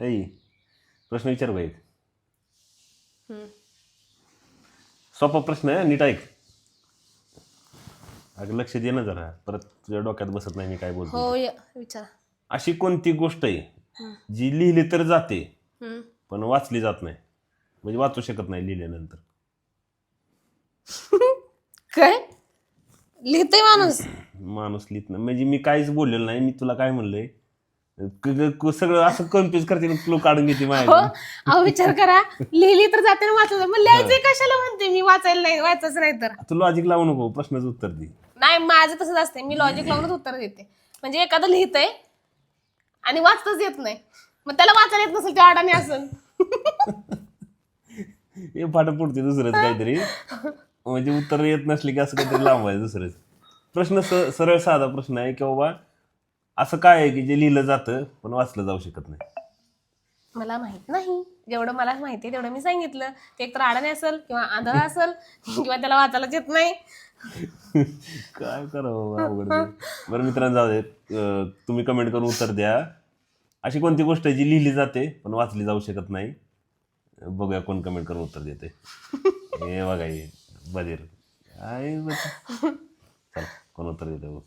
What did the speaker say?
ऐ प्रश्न विचार बाई. सोपा प्रश्न आहे, नीट ऐक. अगं लक्ष दे ना जरा, परत तुझ्या डोक्यात बसत नाही मी काय बोलतो. हो विचार. अशी कोणती गोष्ट आहे जी लिहिली तर जाते पण वाचली जात नाही, म्हणजे वाचू शकत नाही लिहिल्यानंतर? काय लिहितोय माणूस? माणूस लिहित नाही म्हणजे मी काहीच बोललेलं नाही. मी तुला काय म्हणलंय, सगळं असं कन्फ्युज करते, क्लू काढून घेते हो माझ्या. अहो विचार करा, लिहिली तर जाते ना वाचलं मग लिहायचंय कशाला म्हणते मी, वाचायला नाही वाचायचं नाही तर. तू लॉजिक लावू नको, प्रश्नाचं उत्तर दे. नाही माझं तसंच असते, मी लॉजिक लावूनच उत्तर देते. म्हणजे एखादं लिहितंय आणि वाचताच येत नाही, मग त्याला वाचायला येत नसेल, त्या अडाणी असेल. हे फाटं पुढते दुसरंच काहीतरी, म्हणजे उत्तर येत नसले की असं काहीतरी लांबायचं दुसरंच. प्रश्न सरळ साधा प्रश्न आहे की बाबा असं काय आहे की जे लिहिलं जातं पण वाचलं जाऊ शकत नाही? मला माहित नाही, जेवढं मला माहिती आहे तेवढं मी सांगितलं. ते एक तर अडाणी असेल किंवा आंधळा असेल किंवा त्याला वाचायलाच येत नाही. काय करावं, अवघड आहे. बरं मित्रांनो, जाऊ दे. तुम्ही कमेंट करून उत्तर द्या. अशी कोणती गोष्ट आहे जी लिहिली जाते पण वाचली जाऊ शकत नाही? बघूया कोण कमेंट करून उत्तर देते. हे बघा, हे बधीर. चला कोण उत्तर देते.